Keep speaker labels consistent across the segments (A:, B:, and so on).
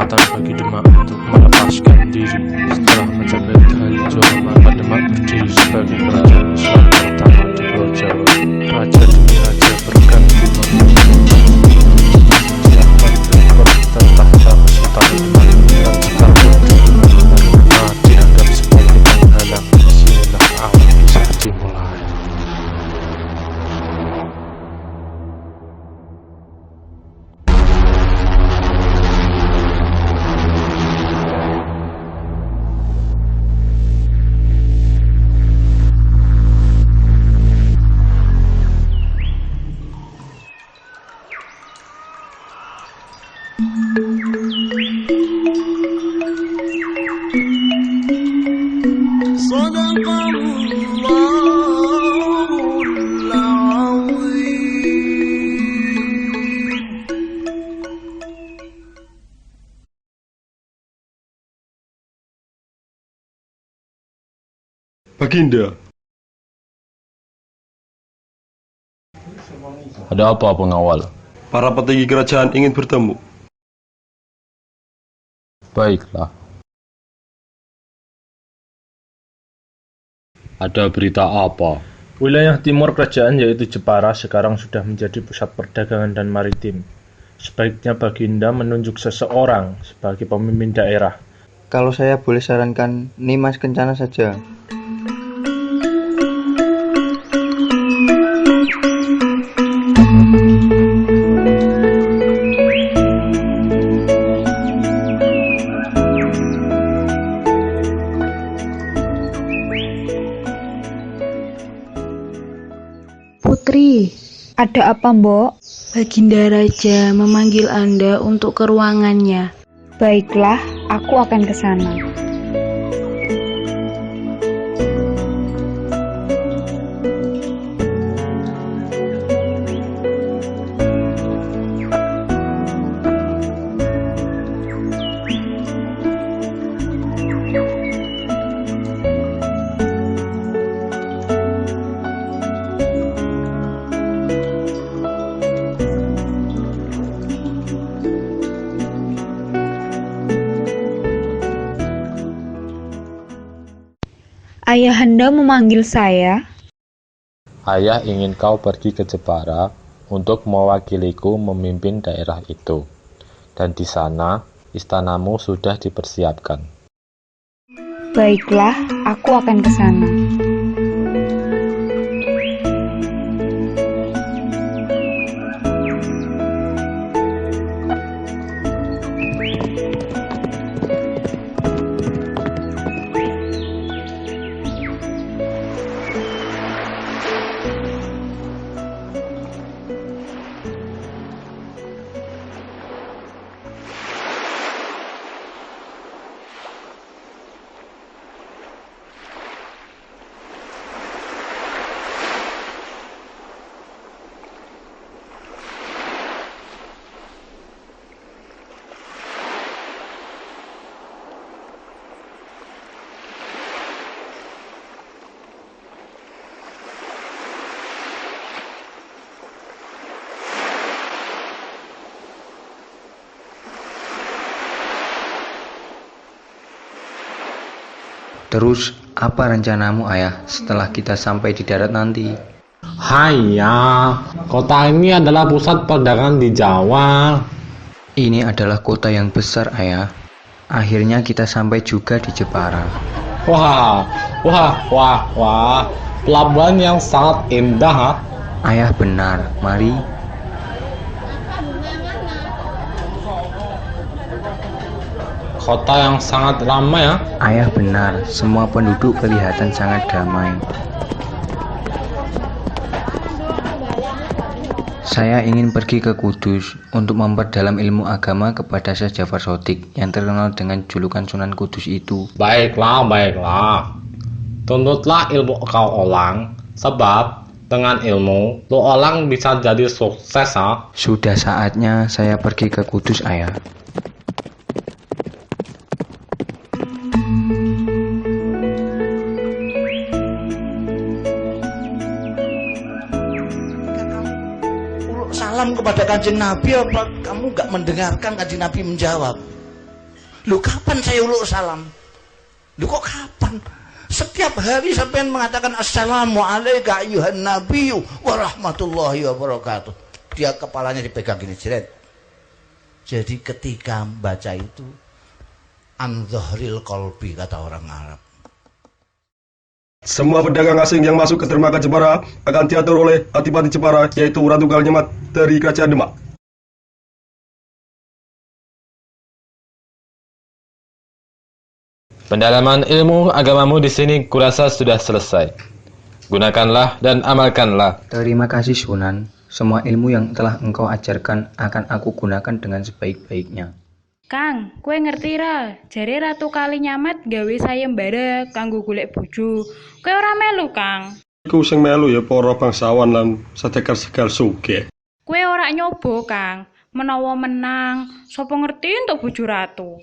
A: kesempatan bagi Demak untuk melepaskan diri setelah mencapai hari juara maka Demak berdiri sebagai kerajaan Islam pertama di Pulau Jawa. Raja demi raja berganti menyiapkan rekor tahta Kesultanan Demak dan sekarang Demak dianggap sebagai penghalang. Disinilah awal kisah dimulai.
B: Baginda,
C: Ada apa, pengawal?
B: para petinggi kerajaan ingin bertemu.
C: Baiklah. Ada berita apa?
A: Wilayah timur kerajaan yaitu Jepara sekarang sudah menjadi pusat perdagangan dan maritim. Sebaiknya Baginda menunjuk seseorang sebagai pemimpin daerah.
D: Kalau saya boleh sarankan, Nimas Kencana saja.
E: Putri, ada apa, Mbok?
F: Baginda Raja memanggil Anda untuk ke ruangannya.
E: Baiklah, aku akan ke sana. Ayahanda memanggil saya.
C: Ayah ingin kau pergi ke Jepara untuk mewakiliku memimpin daerah itu. Dan di sana, istanamu sudah dipersiapkan.
E: Baiklah, aku akan ke sana.
D: Terus, apa rencanamu, Ayah, setelah kita sampai di darat nanti?
C: Haya, kota ini adalah pusat perdagangan di Jawa.
D: Ini adalah kota yang besar, Ayah. Akhirnya kita sampai juga di Jepara.
C: Wah, pelabuhan yang sangat indah.
D: Ayah benar, mari.
C: Kota yang sangat ramai ya.
D: Ayah benar, semua penduduk kelihatan sangat damai. Saya ingin pergi ke Kudus untuk memperdalam ilmu agama kepada Syekh Jafar Shodiq yang terkenal dengan julukan Sunan Kudus itu.
C: Baiklah. Tuntutlah ilmu kau Olang, sebab dengan ilmu, lu Olang bisa jadi sukses ha.
D: Sudah saatnya saya pergi ke Kudus, Ayah.
G: Salam kepada Kanjeng Nabi, apa kamu gak mendengarkan Kanjeng Nabi menjawab? Lu kapan saya uluk salam? Lu kok kapan? Setiap hari sampean mengatakan assalamu alayka ayyuhan nabiyyu wa rahmatullahi wa barakatuh. Dia kepalanya dipegang gini, jeret. Jadi ketika baca itu an dhahril qalbi, kata orang Arab.
B: Semua pedagang asing yang masuk ke dermaga Jepara akan diatur oleh Adipati Jepara, yaitu Ratu Kalinyamat dari Kerajaan Demak.
C: Pendalaman ilmu agamamu di sini kurasa sudah selesai. Gunakanlah dan amalkanlah.
D: Terima kasih Sunan. Semua ilmu yang telah engkau ajarkan akan aku gunakan dengan sebaik-baiknya.
F: Kang, kue ngerti ra? Jare Ratu Kalinyamat gawe sayembara kanggo golek bojo. Kue ora melu, Kang.
B: Iku sing melu ya para bangsawan lan sedekar-sedekar sugih.
F: Kue ora nyoba, Kang. Menawa menang, sapa ngerti untuk bojo ratu.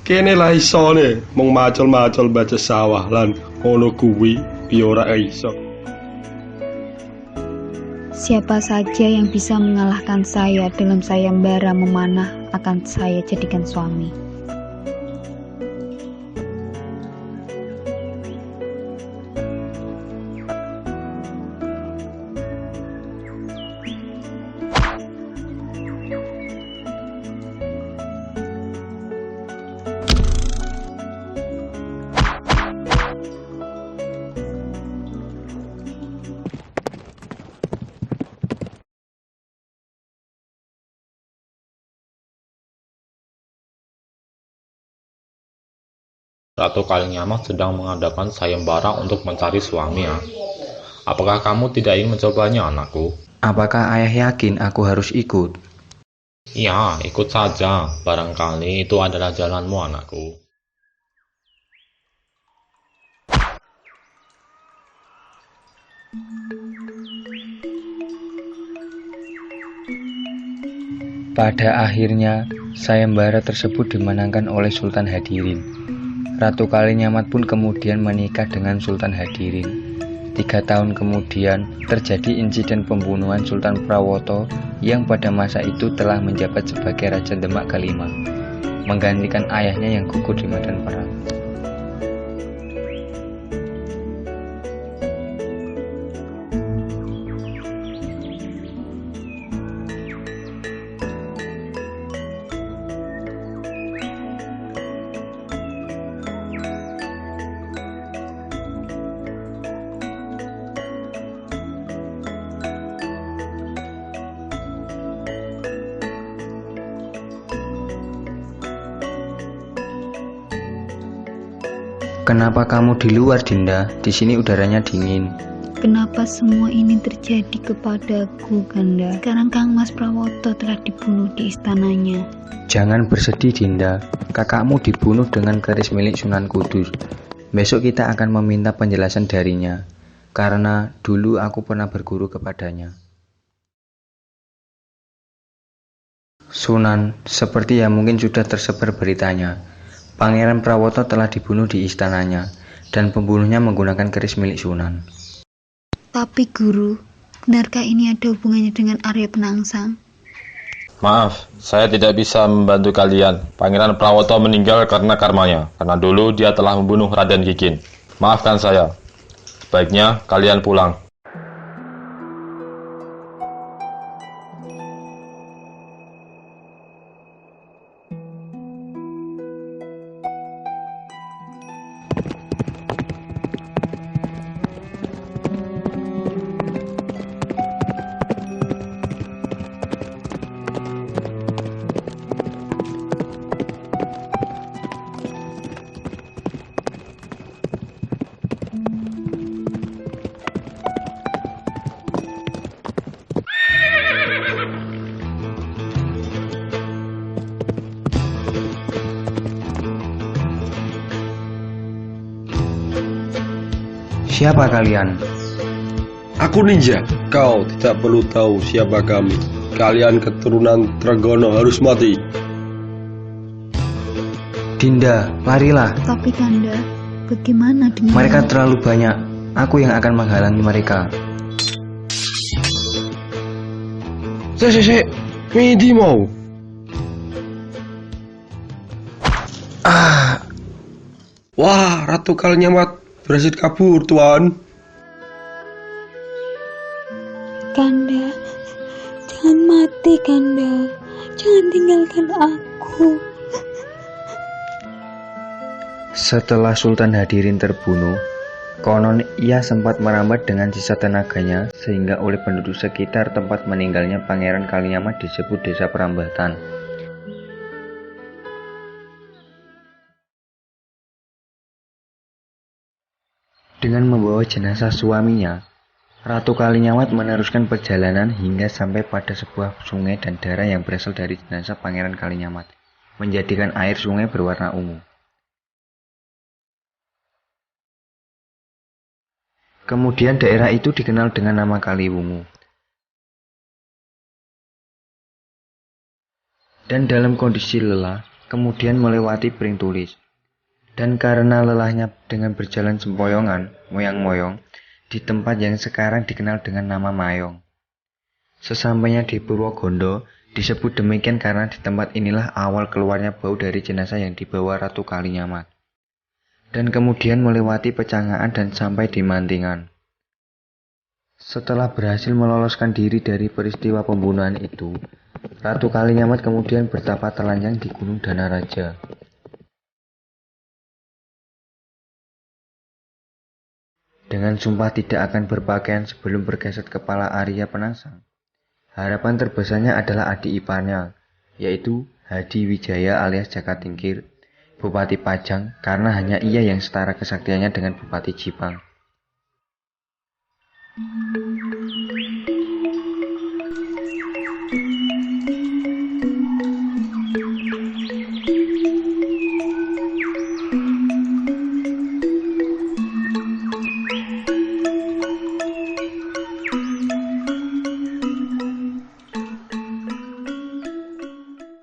B: Kene lah isone mung macul-macul baca sawah lan ngono kuwi piye ora iso.
E: Siapa saja yang bisa mengalahkan saya dalam sayembara memanah akan saya jadikan suami.
C: Ratu Kalinyamat sedang mengadakan sayembara untuk mencari suami ya. Apakah kamu tidak ingin mencobanya, anakku?
D: Apakah ayah yakin aku harus ikut?
C: Ya, ikut saja. Barangkali itu adalah jalanmu, anakku.
D: Pada akhirnya, sayembara tersebut dimenangkan oleh Sultan Hadirin. Ratu Kalinyamat pun kemudian menikah dengan Sultan Hadirin. 3 tahun kemudian, terjadi insiden pembunuhan Sultan Prawoto yang pada masa itu telah menjabat sebagai Raja Demak kelima, menggantikan ayahnya yang gugur di medan perang. Kenapa kamu di luar, Dinda? Di sini udaranya dingin.
E: Kenapa semua ini terjadi kepadaku, Kanda? Sekarang Kang Mas Prawoto telah dibunuh di istananya.
D: Jangan bersedih, Dinda. Kakakmu dibunuh dengan keris milik Sunan Kudus. Besok kita akan meminta penjelasan darinya, karena dulu aku pernah berguru kepadanya. Sunan, seperti yang mungkin sudah tersebar beritanya, Pangeran Prawoto telah dibunuh di istananya, dan pembunuhnya menggunakan keris milik Sunan.
E: Tapi Guru, benarkah ini ada hubungannya dengan Arya Penangsang?
C: Maaf, saya tidak bisa membantu kalian. Pangeran Prawoto meninggal karena karmanya, karena dulu dia telah membunuh Raden Kikin. Maafkan saya. Sebaiknya kalian pulang.
D: Siapa kalian?
B: Aku ninja. Kau tidak perlu tahu siapa kami. Kalian keturunan Tregono harus mati.
D: Dinda, larilah.
E: Tapi Kanda, bagaimana dengan...
D: Mereka terlalu banyak. Aku yang akan menghalangi mereka.
B: Sik, Midi mau. Wah, Ratu Kalinyamat berhasil kabur, Tuan.
E: Kanda, jangan mati, Kanda. Jangan tinggalkan aku.
D: Setelah Sultan Hadirin terbunuh, konon ia sempat merambat dengan sisa tenaganya sehingga oleh penduduk sekitar tempat meninggalnya Pangeran Kalinyamat disebut Desa Perambatan. Dengan membawa jenazah suaminya, Ratu Kalinyamat meneruskan perjalanan hingga sampai pada sebuah sungai dan darah yang berasal dari jenazah Pangeran Kalinyamat, menjadikan air sungai berwarna ungu. Kemudian daerah itu dikenal dengan nama Kaliwungu. Dan dalam kondisi lelah, kemudian melewati Pring Tulis. Dan karena lelahnya dengan berjalan sempoyongan, moyang-moyong, di tempat yang sekarang dikenal dengan nama Mayong. Sesampainya di Purwogondo, disebut demikian karena di tempat inilah awal keluarnya bau dari jenazah yang dibawa Ratu Kalinyamat. Dan kemudian melewati Pecangaan dan sampai di Mantingan. Setelah berhasil meloloskan diri dari peristiwa pembunuhan itu, Ratu Kalinyamat kemudian bertapa telanjang di Gunung Danaraja. Dengan sumpah tidak akan berpakaian sebelum bergeser kepala Arya Penasang. Harapan terbesarnya adalah adik iparnya, yaitu Hadi Wijaya alias Jaka Tingkir, Bupati Pajang, karena hanya ia yang setara kesaktiannya dengan Bupati Jipang.